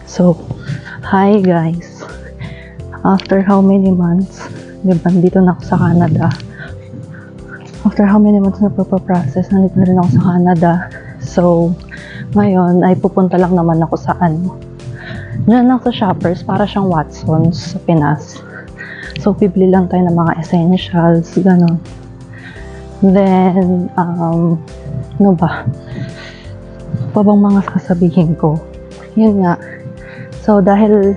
So, hi guys. After how many months, diba, dito na ako sa Canada. After how many months na process, nandito na rin ako sa Canada. So, ngayon ay pupunta lang naman ako sa diyan lang sa Shoppers, para siyang Watson's sa Pinas. So, bibili lang tayo ng mga essentials, gano'n. Then, ano ba? Pa bang mga sasabihin ko? Yun nga. So, dahil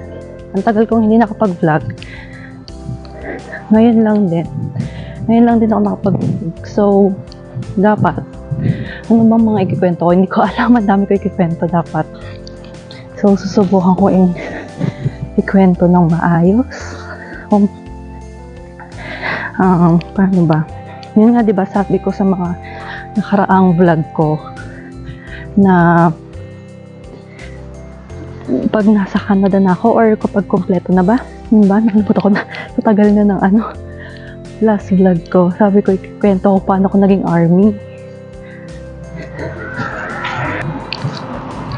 ang tagal kong hindi nakapag-vlog, ngayon lang din ako nakapag-vlog. So, dapat, ano bang mga ikikwento ko? Hindi ko alam, ang dami ko ikikwento dapat. So, susubukan ko ikwento ng maayos. Paano ba? Yun nga, diba, sabi ko sa mga nakaraang vlog ko na pag nasa Canada na ako or kapag kompleto na ba? Yun ba? Nakalimutan ko na. Tatagal na ng last vlog ko. Sabi ko, ikikwento ko paano ko naging army.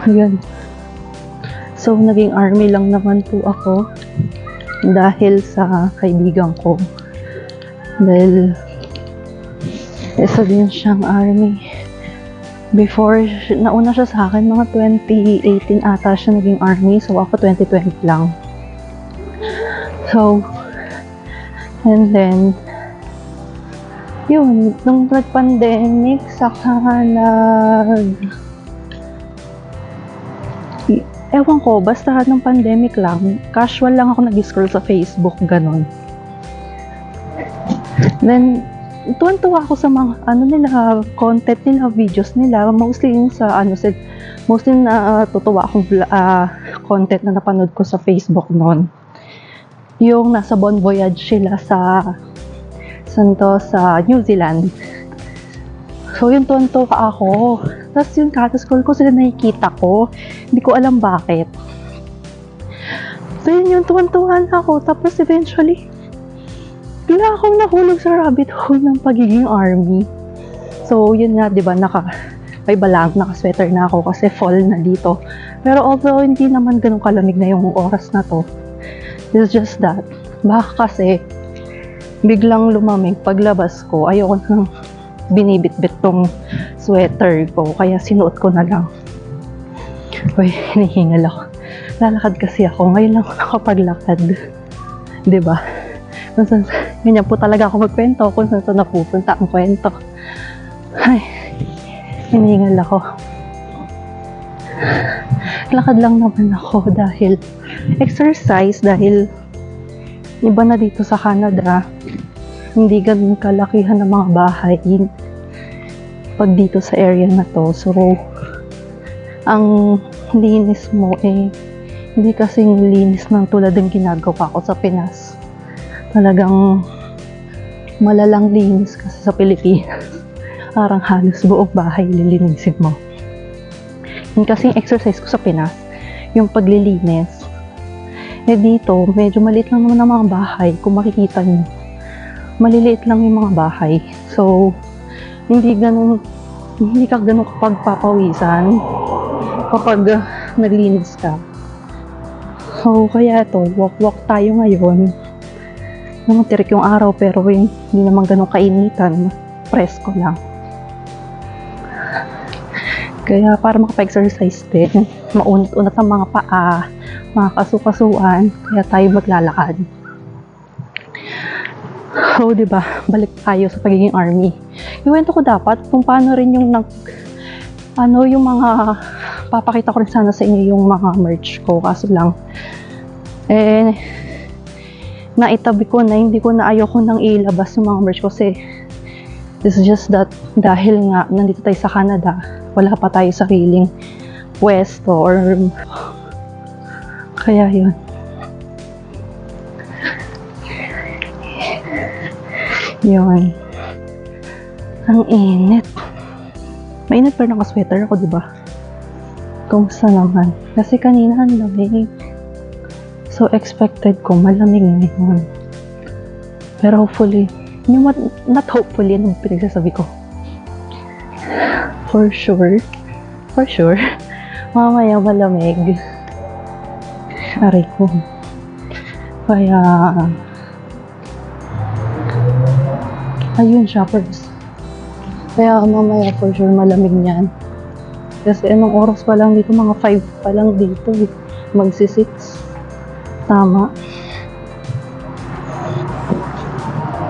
Ayan. So, naging army lang naman po ako dahil sa kaibigan ko. Dahil isa din siyang army. Before, nauna siya sa akin, mga 2018 ata siya naging army. So, ako 2020 lang. So, and then, yun, nung nag-pandemic, saka ewan ko, basta nung pandemic lang, casual lang ako nag-scroll sa Facebook, ganon. Then, tuwan-tuwa ako sa mga content nila, videos nila, mostly na tutuwa akong content na napanood ko sa Facebook noon. Yung nasa Bon Voyage sila sa New Zealand. So, yun, tuwan-tuwa ako. Tapos yun, scroll ko sila, nakikita ko. Hindi ko alam bakit. So, yun, tuwan-tuwa na ako. Tapos, eventually, bigla akong nahulog sa rabbit hole ng pagiging army. So, yun nga, di ba, naka-sweater na ako kasi fall na dito. Pero although hindi naman ganun kalamig na yung oras na to, it's just that, baka kasi, biglang lumamig paglabas ko, ayoko nang binibit-bit tong sweater ko, kaya sinuot ko na lang. Uy, hinihingal ako. Lalakad kasi ako, ngayon lang ako nakapaglakad. Di ba? Ganyan po talaga ako magkwento kung saan napupunta ang kwento. Ay, hinihingal ako. Lakad lang naman ako dahil exercise, dahil iba na dito sa Canada. Hindi ganun kalakihan ng mga bahay pag dito sa area na to. So, ang linis mo hindi kasing linis ng tulad ng ginagawa ko sa Pinas. Talagang malalang linis kasi sa Pilipinas. Parang halos buong bahay lilinisin mo. Yung kasing exercise ko sa Pinas, yung paglilinis. Dito, medyo maliit lang naman ang mga bahay. Kung makikita nyo, maliliit lang yung mga bahay. So, hindi ka ganun kapag papawisan kapag naglinis ka. So, kaya ito, walk tayo ngayon. Naman tirik yung araw pero hindi naman ganun kainitan, presko lang. Kaya para makapa-exercise din, maunat-unat ang mga paa, mga kasukasuan, kaya tayo maglalakad. So, diba, balik tayo sa pagiging army. Iwento ko dapat kung paano rin yung yung mga, papakita ko rin sana sa inyo yung mga merch ko, kaso lang, naitabi ko na, hindi ko na ayoko nang ilabas yung mga merch ko kasi it's just that dahil nga nandito tayo sa Canada, wala pa tayo sariling pwesto or kaya yun. Yun. Ang init. Mainit pero naka-sweater ako, diba? Kumusta naman? Kasi kanina ang lamig. So, expected ko malamig ngayon. Pero hopefully, not hopefully, ano pinagsasabi ko? For sure, mamaya malamig. Aray ko. Kaya, ayun, shoppers. Kaya mamaya for sure malamig niyan. Kasi anong oras pa lang dito? Mga 5 pa lang dito eh. Magsi-6. Tama.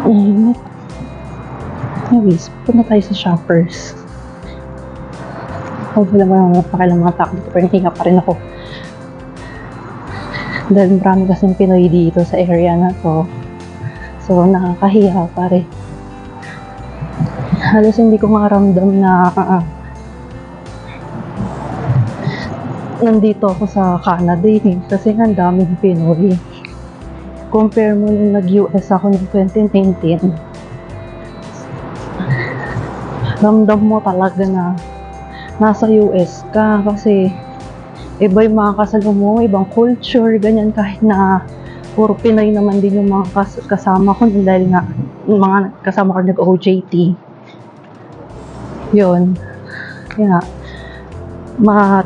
Init. Anyways, punta tayo sa shoppers. Huwag naman pakilang mga tao dito, pero hinga pa rin ako. Dahil marami kasing Pinoy dito sa area na to. So, nakakahiya pa rin. Halos hindi ko maramdam na nandito ako sa Canada eh. Kasi ang daming Pinoy. Compare mo nung nag-US ako noong 2019. Ramdam mo talaga na nasa US ka kasi iba yung mga kasalubong mo, ibang culture, ganyan, kahit na puro Pinoy naman din yung mga kasama ko dahil nga yung mga kasama ko nag-OJT. Yun. Kaya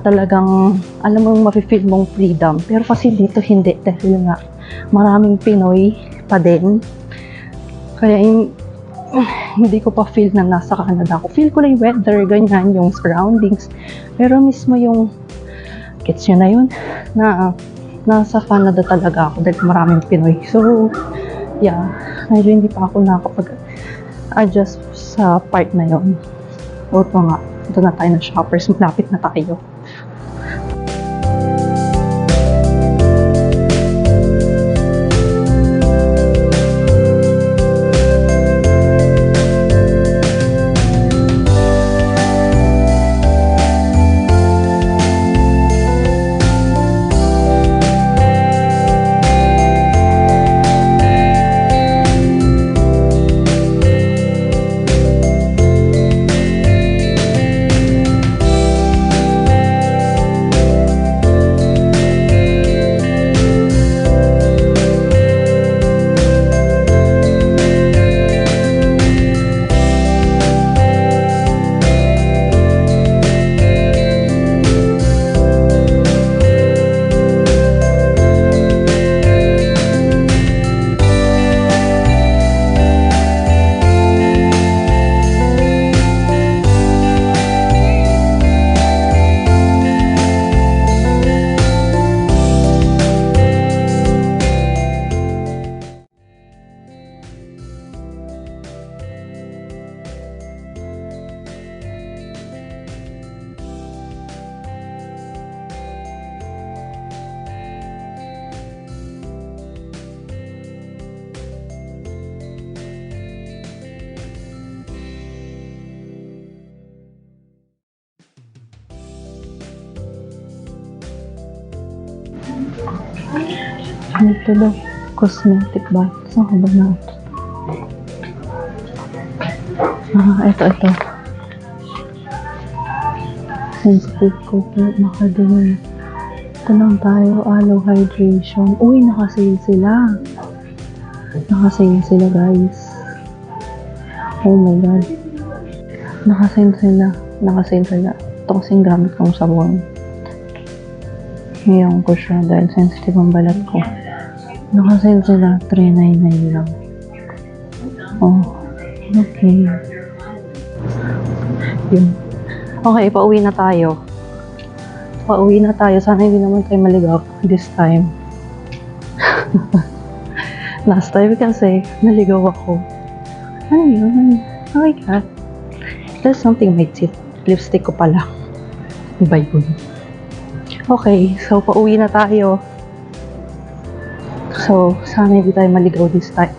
talagang alam mo yung mafe-feel mong freedom. Pero kasi dito hindi dahil nga maraming Pinoy pa din. Kaya hindi ko pa feel na nasa Canada ako. Feel ko lang yung weather, ganyan, yung surroundings. Pero mismo yung, gets nyo na yun, na nasa Canada talaga ako dahil maraming Pinoy. So, yeah, medyo hindi pa ako nakapag-adjust sa part na yun. O ito nga, ito na tayo ng shoppers, malapit na tayo. Ito daw, cosmetic ba? Saan ka ba na? Ito. Sensitive ko po, makadumi. Ito lang tayo, aloe hydration. Uy, nakasale sila. Nakasale sila, guys. Oh my god. Nakasale sila. Ito kasing gamit kong sabon. Ngayon ko siya dahil sensitive ang balat ko. Nakasale sila, $3.99 lang. Oh, okay. Yun. Okay, pauwi na tayo. Sana hindi naman tayo maligaw this time. Last time kasi, naligaw ako. Ano yun? Oh my god. There's something my teeth. Lipstick ko pala. Bye yun. Okay, so pauwi na tayo. So, sana hindi tayo maligaw this time.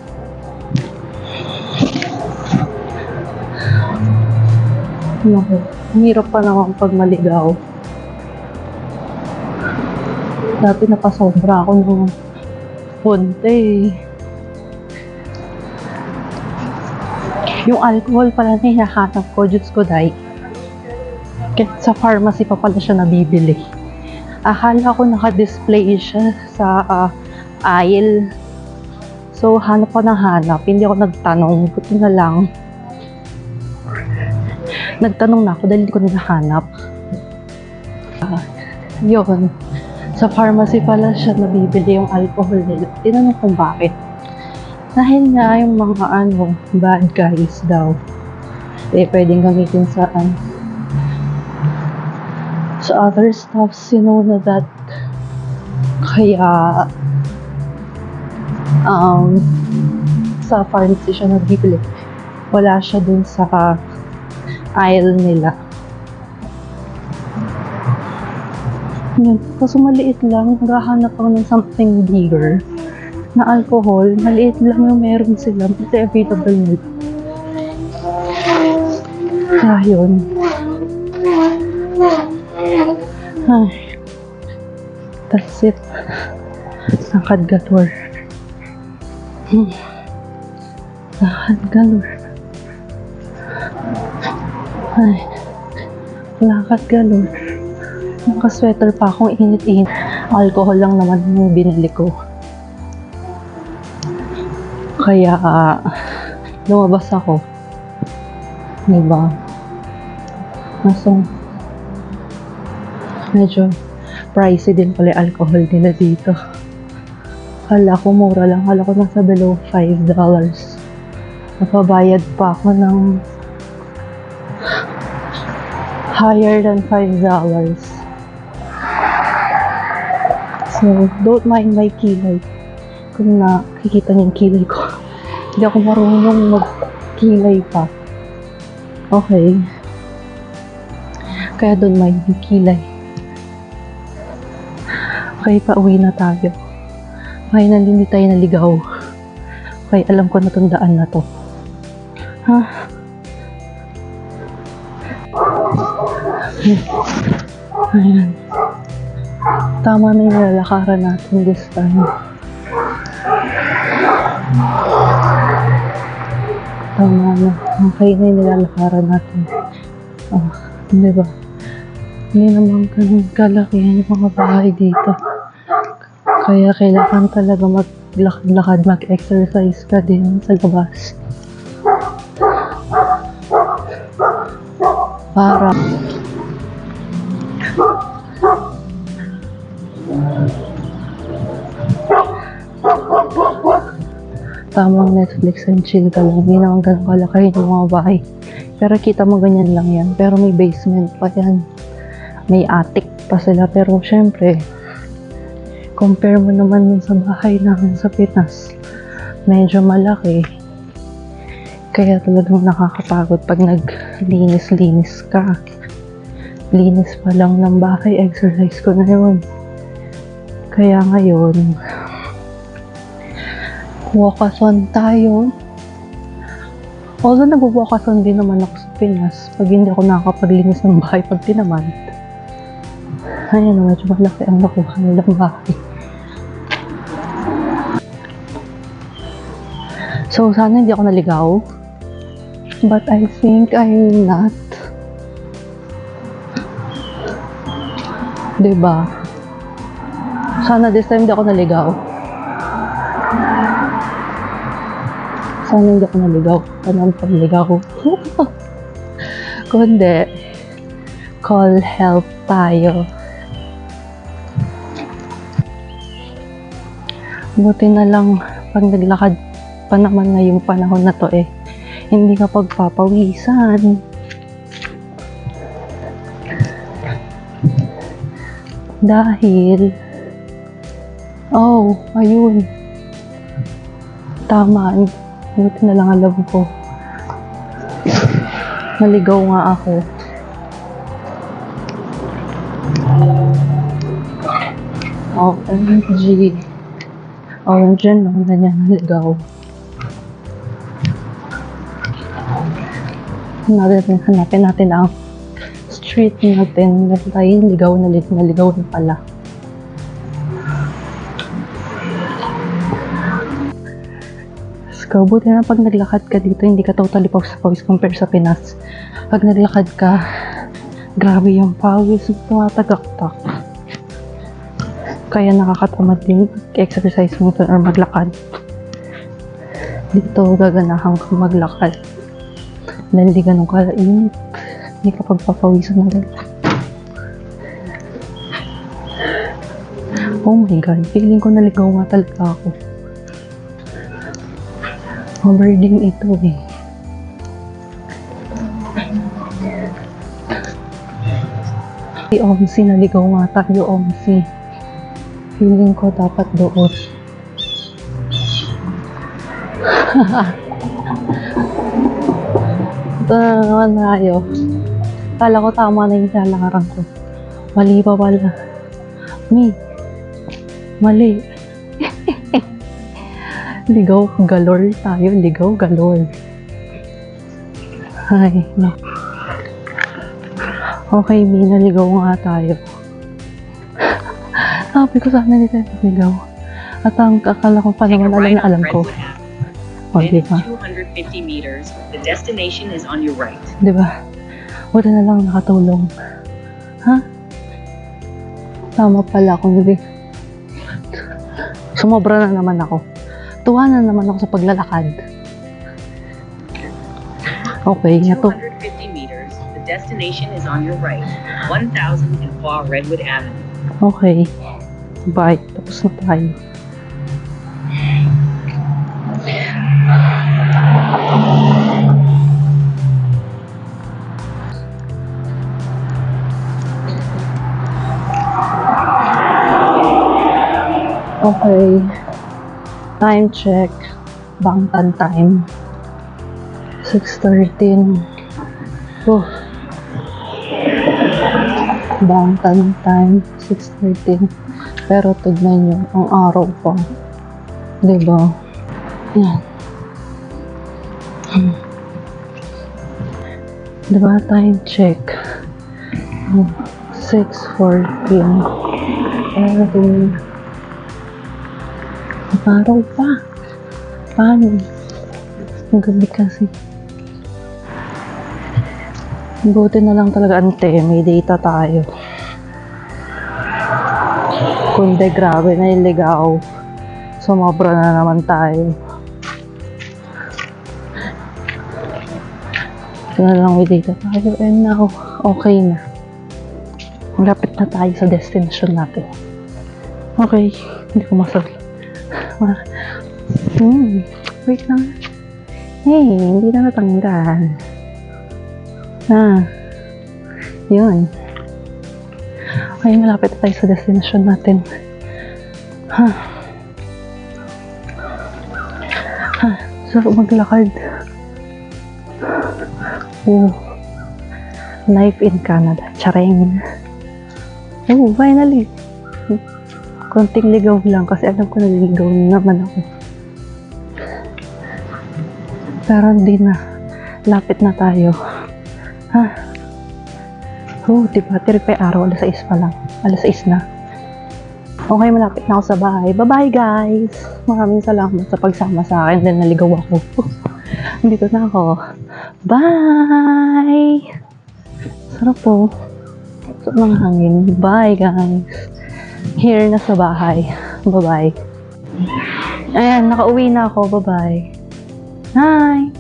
Naku, ang hirap pa naman pag maligaw. Dati napasobra ako ng konti. Yung alcohol pala na hinahanap ko, Diyos ko day. Kahit sa pharmacy pa pala siya nabibili. Akala ko naka-display siya sa aisle. So, hanap ko ng hanap. Hindi ako nagtanong. Buti na lang. Nagtanong na ako dahil hindi ko nila hanap. Yun. Sa pharmacy pala siya nabibili yung alcohol nila. Tinanong kung bakit. Dahil nga yung mga bad guys daw. Pwedeng gamitin sa other stuffs, you know na that. Kaya, sa pharmacy siya nabibili. Wala siya dun sa aisle nila. Yun. Kaso maliit lang, naghahanap ako ng something bigger na alcohol. Maliit lang yung meron sila, ito available nila. Ayun. Ay. That's it. Lakad galore. Lakad galore. Ay. Lakad galore. Naka-sweater pa akong init-init. Alcohol lang naman yung binili ko. Kaya, lumabas ako. Diba? So, medyo pricey din pala yung alcohol nila dito. Kala ko mura lang. Kala ko nasa below $5. Napabayad pa ako ng higher than $5. So, don't mind my kilay. Kung nakikita niyo yung kilay ko. Hindi ako marunong mag-kilay pa. Okay. Kaya don't mind yung kilay. Okay, pauwi na tayo. Okay, hindi tayo naligaw. Okay, alam ko natundaan na to. Ha? Ayan. Tama na yung nilalakaran natin this time. Tama na. Okay na yung nilalakaran natin. Oh, diba? Hindi naman ganun kalakihan yung mga bahay dito. Kaya kailangan talaga maglakad-lakad, mag-exercise ka din sa labas. Para tamang Netflix and chill ka lang. Hindi naman ganun kalaki yung mga bahay. Pero kita mo ganyan lang yan. Pero may basement pa yan. May attic pa sila. Pero syempre, compare mo naman sa bahay namin sa Pinas. Medyo malaki. Kaya talagang nakakapagod pag naglinis-linis ka. Linis pa lang ng bahay. Exercise ko na yun. Kaya ngayon, walkathon tayo. Although nag-walkathon din naman ako sa Pinas pag hindi ako nakakapaglinis ng bahay pag tinamad. Ayan, medyo malaki ang nakuha nilang bahay. So, sana hindi ako naligaw. But I think I'm not. Diba? Sana this time hindi ako naligaw. Sana hindi ako naligaw. Paano pagligaw? Kundi, call help tayo. Buti na lang pag naglakad pa naman ngayong panahon na to hindi ka pagpapawisan. Dahil, ayun. Tama. Buti na lang alam ko. Naligaw nga ako. OMG. Dyan lang na niya naligaw. Hanapin natin ang street natin. Dahil ligaw na pala. Buti na pag naglakad ka dito, hindi ka totally pawis compare sa Pinas. Pag naglakad ka, grabe yung pawis, tumatagaktak. Kaya nakakatamad din exercise mo or maglakad. Dito, gaganahan ka maglakad. Dahil hindi ganun kalainit. Hindi ka pagpapawisan na dahil. Oh my God, feeling ko naligaw nga talaga ako. Overding ito eh. Si Omsi, naligaw nga tayo, Omsi. Feeling ko dapat doon. Ito na naman tayo. Kala ko tama na yung lalakaran ko. Mali pa pala. Mali. Ligaw galore tayo. Ligaw galore. Ay, no. Okay, naligaw nga tayo. Sabi ko sana hindi tayo ligaw. At ang akala ko pa naman alam na alam ko. O, Then diba? 250 meters, the destination is on your right. Diba? Wala na lang nakatulong. Ha? Tama pala ako. Hindi. Sumobra na naman ako. Tuwa na naman ako sa paglalakad. Okay, nato. 250 meters, the destination is on your right. 1000 and Far Redwood Avenue. Okay. Bye. Tapos na tayo. Okay. Time check. Bangtan time. 6:13. Oh. Bangtan time. 6:13. Pero tignan nyo, ang araw pa. Diba? Yan. Diba? Time check. 6:14. Pero araw pa. Paano? Ang gabi kasi. Buti na lang talaga, ante. May data tayo. Kundi grabe na iligaw. Sumobra na naman tayo. Ito na lang, may data tayo. And now, okay na. Malapit na tayo sa destination natin. Okay. Hindi ko masabi. Wait lang. Hey, hindi na natanggal. Yun. Okay, malapit na tayo sa destination natin. Sarap maglakad. Life in Canada. Charing. Finally. Konting ligaw lang kasi alam ko naliligaw naman ako. Pero hindi na. Lapit na tayo. Diba? Tiripay araw. 6 pa lang. 6 na. Okay, malapit na ako sa bahay. Bye-bye, guys! Maraming salamat sa pagsama sa akin dahil naligaw ako. Dito na ako. Bye! Sarap po. Sarap ng hangin. Bye, guys! Here na sa bahay. Bye-bye. Ayan, nakauwi na ako. Bye-bye. Hi!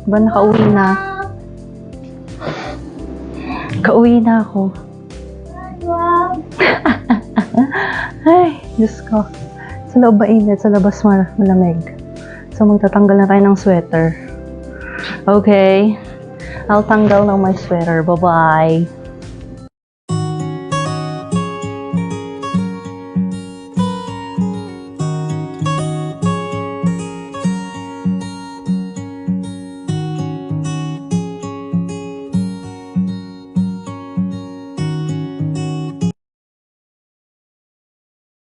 Ba nakauwi na? Kauwi na ako. Ay, Diyos ko. Sa loob mainit, sa labas malamig. So, magtatanggal na tayo ng sweater. Okay. I'll tanggal ng my sweater. Bye-bye.